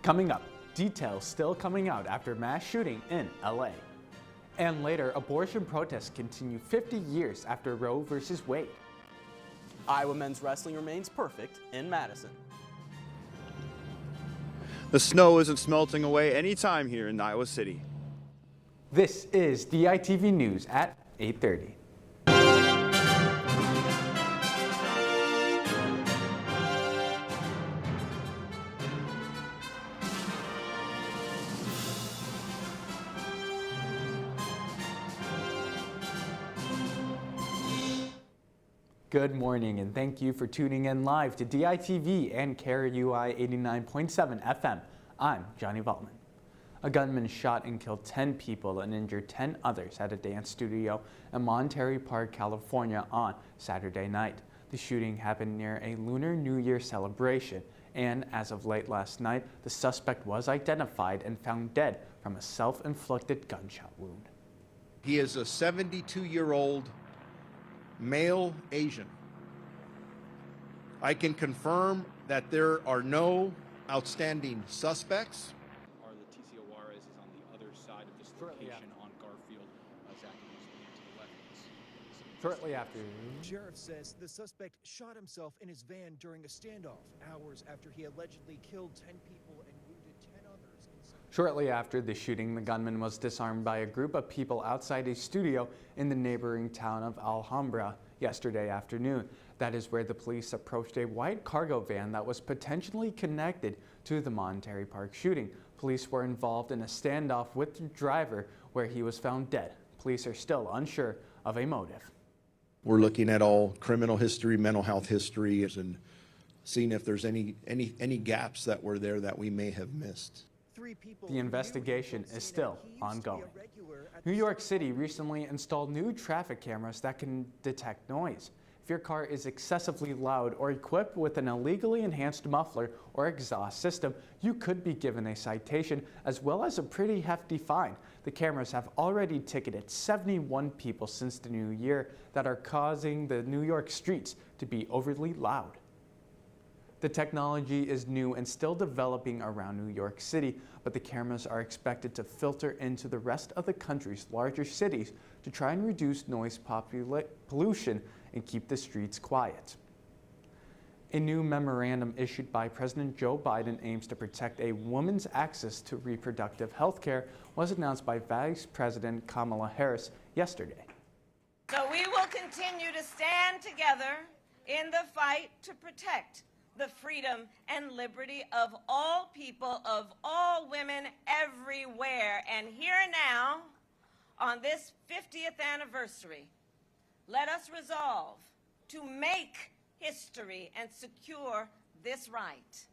Coming up, details still coming out after mass shooting in LA. And later, abortion protests continue 50 years after Roe versus Wade. Iowa men's wrestling remains perfect in Madison. The snow isn't smelting away anytime here in Iowa City. This is DITV News at 8:30. Good morning and thank you for tuning in live to DITV and KRUI 89.7 FM. I'm Johnny Valtman. A gunman shot and killed 10 people and injured 10 others at a dance studio in Monterey Park, California on Saturday night. The shooting happened near a Lunar New Year celebration, and as of late last night, the suspect was identified and found dead from a self-inflicted gunshot wound. He is a 72-year-old male Asian. I can confirm that there are no outstanding suspects. The TCO Juarez is on the other side of this location on Garfield. Zach is to the left. Shortly after, Sheriff says the suspect shot himself in his van during a standoff, hours after he allegedly killed 10 people and wounded 10 others. Shortly after the shooting, the gunman was disarmed by a group of people outside a studio in the neighboring town of Alhambra yesterday afternoon. That is where the police approached a white cargo van that was potentially connected to the Monterey Park shooting. Police were involved in a standoff with the driver where he was found dead. Police are still unsure of a motive. We're looking at all criminal history, mental health history, and seeing if there's any gaps that were there that we may have missed. The investigation is still ongoing. New York City recently installed new traffic cameras that can detect noise. If your car is excessively loud or equipped with an illegally enhanced muffler or exhaust system, you could be given a citation as well as a pretty hefty fine. The cameras have already ticketed 71 people since the new year that are causing the New York streets to be overly loud. The technology is new and still developing around New York City, but the cameras are expected to filter into the rest of the country's larger cities to try and reduce noise pollution and keep the streets quiet. A new memorandum issued by President Joe Biden aims to protect a woman's access to reproductive health care was announced by Vice President Kamala Harris yesterday. So we will continue to stand together in the fight to protect the freedom and liberty of all people, of all women everywhere. And here now, on this 50th anniversary, let us resolve to make history and secure this right.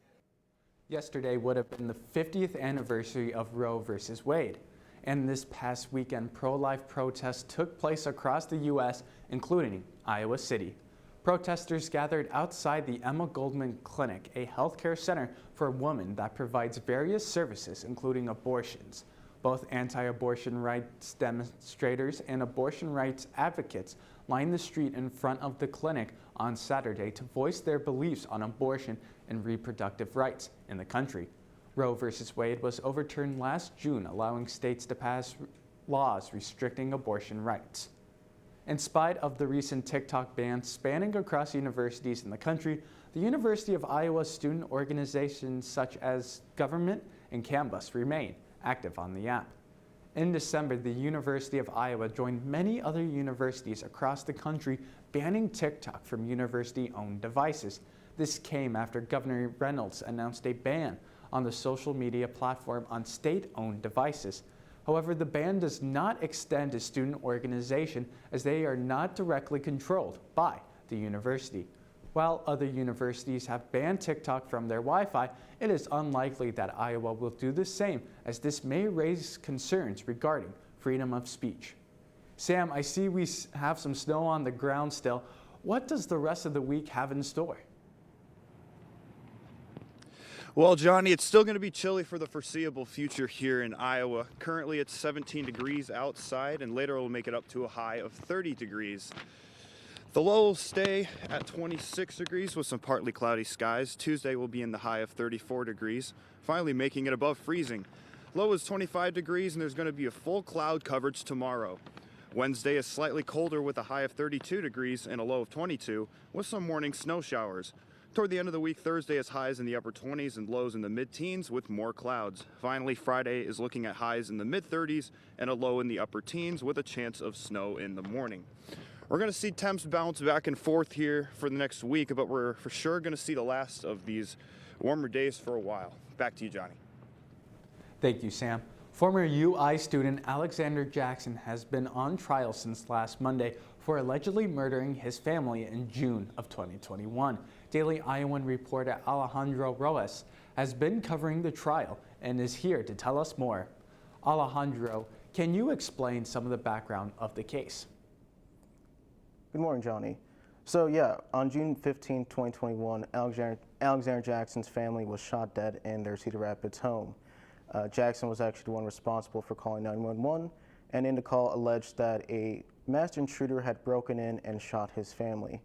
Yesterday would have been the 50th anniversary of Roe versus Wade. And this past weekend, pro-life protests took place across the U.S., including Iowa City. Protesters gathered outside the Emma Goldman Clinic, a healthcare center for women that provides various services, including abortions. Both anti-abortion rights demonstrators and abortion rights advocates lined the street in front of the clinic on Saturday to voice their beliefs on abortion and reproductive rights in the country. Roe versus Wade was overturned last June, allowing states to pass laws restricting abortion rights. In spite of the recent TikTok ban spanning across universities in the country, the University of Iowa student organizations such as Government and Canvas remain active on the app. In December, the University of Iowa joined many other universities across the country banning TikTok from university-owned devices. This came after Governor Reynolds announced a ban on the social media platform on state-owned devices. However, the ban does not extend to student organization as they are not directly controlled by the university. While other universities have banned TikTok from their Wi-Fi, it is unlikely that Iowa will do the same, as this may raise concerns regarding freedom of speech. Sam, I see we have some snow on the ground still. What does the rest of the week have in store? Well, Johnny, it's still going to be chilly for the foreseeable future here in Iowa. Currently, it's 17 degrees outside, and later we'll make it up to a high of 30 degrees. The low will stay at 26 degrees with some partly cloudy skies. Tuesday will be in the high of 34 degrees, finally making it above freezing. Low is 25 degrees and there's going to be a full cloud coverage tomorrow. Wednesday is slightly colder with a high of 32 degrees and a low of 22 with some morning snow showers. Toward the end of the week, Thursday is highs in the upper 20s and lows in the mid-teens with more clouds. Finally, Friday is looking at highs in the mid-30s and a low in the upper teens with a chance of snow in the morning. We're going to see temps bounce back and forth here for the next week, but we're for sure going to see the last of these warmer days for a while. Back to you, Johnny. Thank you, Sam. Former UI student Alexander Jackson has been on trial since last Monday for allegedly murdering his family in June of 2021. Daily Iowan reporter Alejandro Rojas has been covering the trial and is here to tell us more. Alejandro, can you explain some of the background of the case? Good morning, Johnny. So yeah, on June 15, 2021, Alexander Jackson's family was shot dead in their Cedar Rapids home. Jackson was actually the one responsible for calling 911, and in the call alleged that a masked intruder had broken in and shot his family.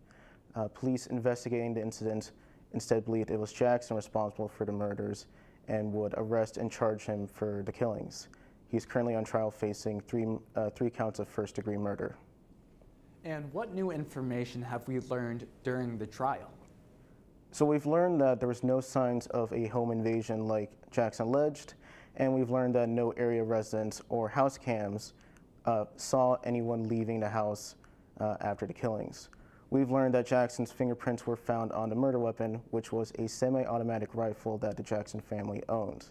Police investigating the incident instead believed it was Jackson responsible for the murders and would arrest and charge him for the killings. He's currently on trial facing three counts of first-degree murder. And what new information have we learned during the trial? So we've learned that there was no signs of a home invasion like Jackson alleged, and we've learned that no area residents or house cams saw anyone leaving the house after the killings. We've learned that Jackson's fingerprints were found on the murder weapon, which was a semi-automatic rifle that the Jackson family owned.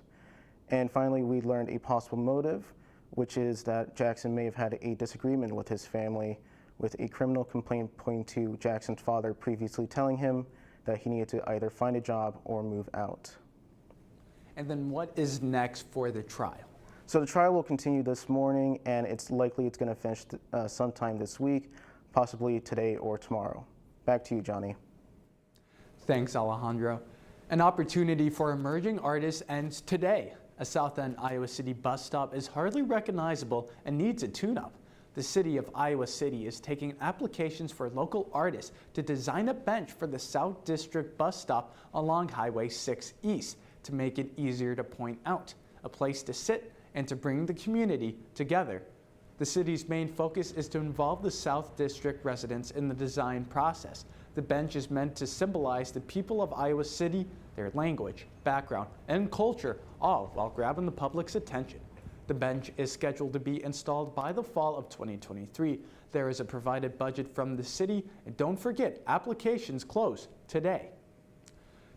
And finally, we learned a possible motive, which is that Jackson may have had a disagreement with his family, with a criminal complaint pointing to Jackson's father previously telling him that he needed to either find a job or move out. And then what is next for the trial? So the trial will continue this morning, and it's going to finish sometime this week, possibly today or tomorrow. Back to you, Johnny. Thanks, Alejandro. An opportunity for emerging artists ends today. A South End Iowa City bus stop is hardly recognizable and needs a tune-up. The city of Iowa City is taking applications for local artists to design a bench for the South District bus stop along Highway 6 East to make it easier to point out, a place to sit, and to bring the community together. The city's main focus is to involve the South District residents in the design process. The bench is meant to symbolize the people of Iowa City, their language, background, and culture, all while grabbing the public's attention. The bench is scheduled to be installed by the fall of 2023. There is a provided budget from the city, and don't forget, applications close today.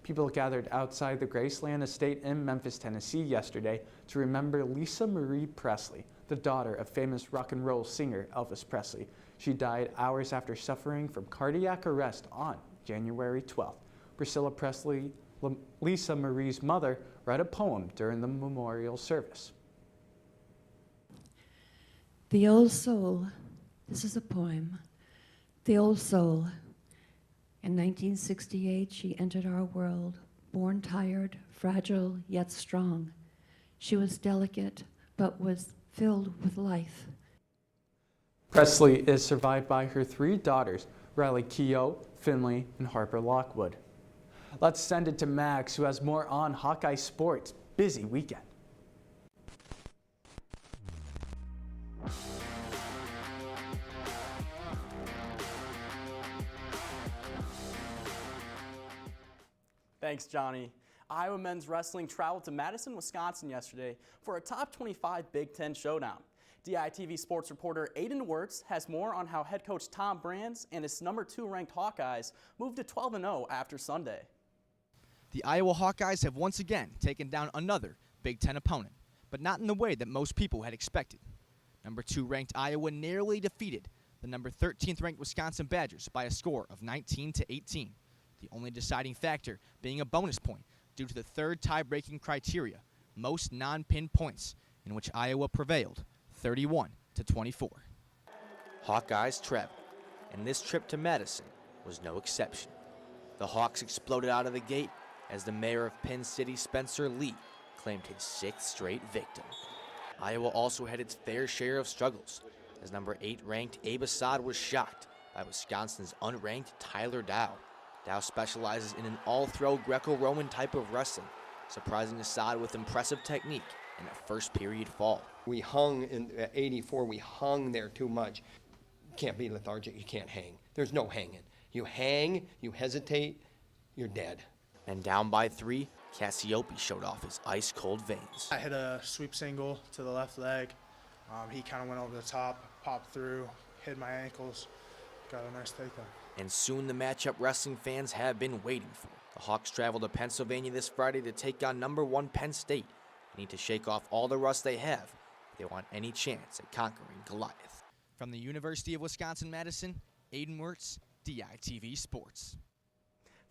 People gathered outside the Graceland Estate in Memphis, Tennessee yesterday to remember Lisa Marie Presley, the daughter of famous rock and roll singer Elvis Presley. She died hours after suffering from cardiac arrest on January 12th. Priscilla Presley, Lisa Marie's mother, read a poem during the memorial service. The old soul, this is a poem. The old soul. In 1968, she entered our world, born tired, fragile, yet strong. She was delicate, but was filled with life. Presley is survived by her three daughters, Riley Keough, Finley, and Harper Lockwood. Let's send it to Max, who has more on Hawkeye sports. Busy weekend. Thanks, Johnny. Iowa men's wrestling traveled to Madison, Wisconsin yesterday for a top 25 Big Ten showdown. DITV sports reporter Aiden Wirtz has more on how head coach Tom Brands and his number 2 ranked Hawkeyes moved to 12-0 after Sunday. The Iowa Hawkeyes have once again taken down another Big Ten opponent, but not in the way that most people had expected. Number 2 ranked Iowa narrowly defeated the number 13th ranked Wisconsin Badgers by a score of 19-18. The only deciding factor being a bonus point due to the third tie-breaking criteria, most non-pin points, in which Iowa prevailed 31-24. Hawkeyes traveled, and this trip to Madison was no exception. The Hawks exploded out of the gate as the mayor of Penn City, Spencer Lee, claimed his 6th straight victim. Iowa also had its fair share of struggles, as number 8 ranked Abe Assad was shocked by Wisconsin's unranked Tyler Dow. Dow specializes in an all-throw Greco-Roman type of wrestling, surprising Assad with impressive technique and a first-period fall. We hung at 84, we hung there too much. You can't be lethargic, you can't hang. There's no hanging. You hang, you hesitate, you're dead. And down by 3, Cassiope showed off his ice-cold veins. I hit a sweep single to the left leg. He kind of went over the top, popped through, hit my ankles, got a nice takedown. And soon the matchup wrestling fans have been waiting for. The Hawks travel to Pennsylvania this Friday to take on #1 Penn State. They need to shake off all the rust they have if they want any chance at conquering Goliath. From the University of Wisconsin-Madison, Aiden Wirtz, DITV Sports.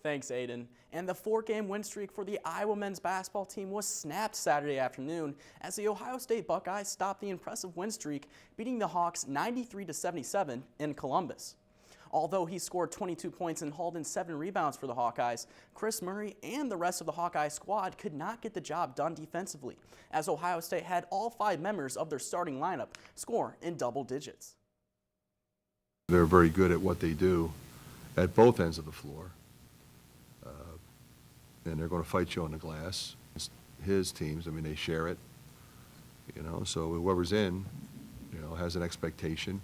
Thanks, Aiden. And the 4-game win streak for the Iowa men's basketball team was snapped Saturday afternoon as the Ohio State Buckeyes stopped the impressive win streak, beating the Hawks 93-77 in Columbus. Although he scored 22 points and hauled in 7 rebounds for the Hawkeyes, Chris Murray and the rest of the Hawkeye squad could not get the job done defensively, as Ohio State had all 5 members of their starting lineup score in double digits. They're very good at what they do at both ends of the floor. And they're going to fight you on the glass. It's his teams, I mean, they share it, so whoever's in, has an expectation,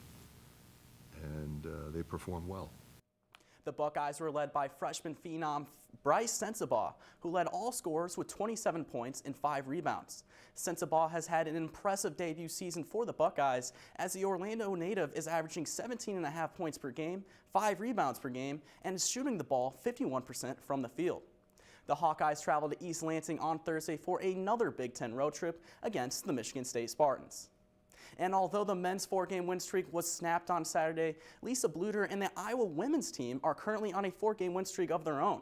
and they perform well. The Buckeyes were led by freshman phenom Bryce Sensabaugh, who led all scorers with 27 points and 5 rebounds. Sensabaugh has had an impressive debut season for the Buckeyes, as the Orlando native is averaging 17.5 points per game, 5 rebounds per game, and is shooting the ball 51% from the field. The Hawkeyes travel to East Lansing on Thursday for another Big Ten road trip against the Michigan State Spartans. And although the men's 4-game win streak was snapped on Saturday, Lisa Bluter and the Iowa women's team are currently on a 4-game win streak of their own.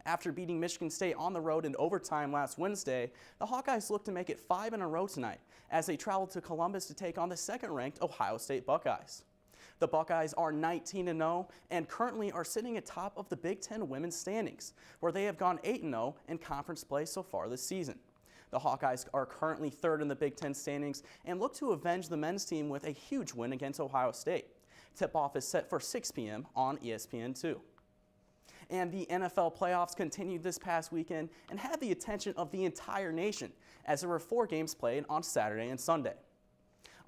After beating Michigan State on the road in overtime last Wednesday, the Hawkeyes look to make it 5 in a row tonight as they travel to Columbus to take on the second-ranked Ohio State Buckeyes. The Buckeyes are 19-0 and currently are sitting atop of the Big Ten women's standings, where they have gone 8-0 in conference play so far this season. The Hawkeyes are currently 3rd in the Big Ten standings and look to avenge the men's team with a huge win against Ohio State. Tip-off is set for 6 p.m. on ESPN2. And the NFL playoffs continued this past weekend and had the attention of the entire nation as there were 4 games played on Saturday and Sunday.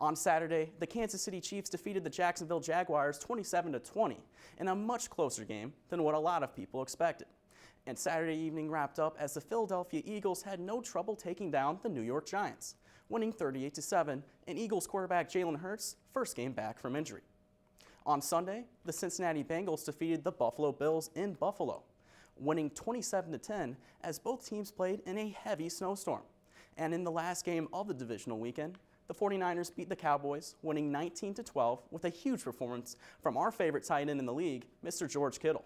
On Saturday, the Kansas City Chiefs defeated the Jacksonville Jaguars 27-20 in a much closer game than what a lot of people expected. And Saturday evening wrapped up as the Philadelphia Eagles had no trouble taking down the New York Giants, winning 38-7 in Eagles quarterback Jalen Hurts' first game back from injury. On Sunday, the Cincinnati Bengals defeated the Buffalo Bills in Buffalo, winning 27-10 as both teams played in a heavy snowstorm. And in the last game of the divisional weekend, the 49ers beat the Cowboys, winning 19-12 with a huge performance from our favorite tight end in the league, Mr. George Kittle.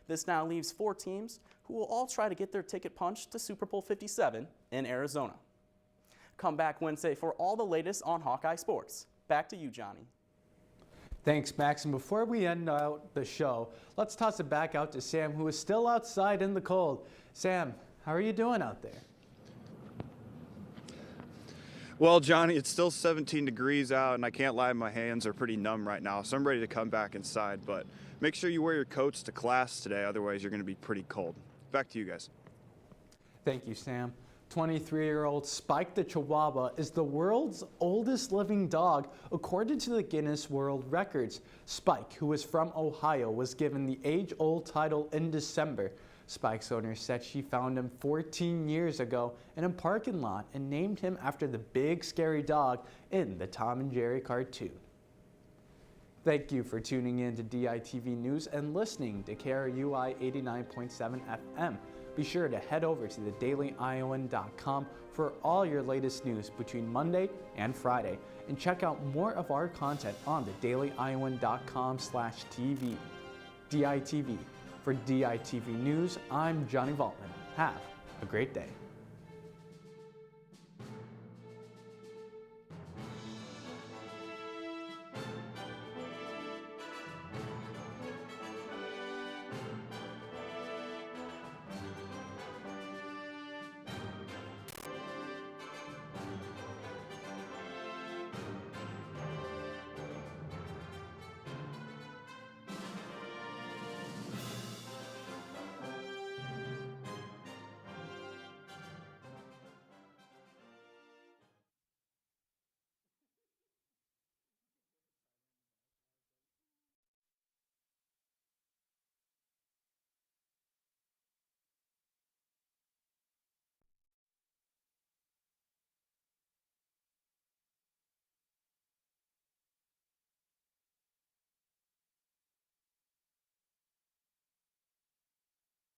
This now leaves 4 teams who will all try to get their ticket punched to Super Bowl 57 in Arizona. Come back Wednesday for all the latest on Hawkeye sports. Back to you, Johnny. Thanks, Max. And before we end out the show, let's toss it back out to Sam, who is still outside in the cold. Sam, how are you doing out there? Well, Johnny, it's still 17 degrees out, and I can't lie, my hands are pretty numb right now, so I'm ready to come back inside. But make sure you wear your coats to class today, otherwise you're going to be pretty cold. Back to you guys. Thank you, Sam. 23-year-old Spike the Chihuahua is the world's oldest living dog, according to the Guinness World Records. Spike, who is from Ohio, was given the age-old title in December. Spike's owner said she found him 14 years ago in a parking lot and named him after the big scary dog in the Tom and Jerry cartoon. Thank you for tuning in to DITV News and listening to KRUI 89.7 FM. Be sure to head over to thedailyiowan.com for all your latest news between Monday and Friday, and check out more of our content on thedailyiowan.com/TV. DITV. For DITV News, I'm Johnny Valtman. Have a great day.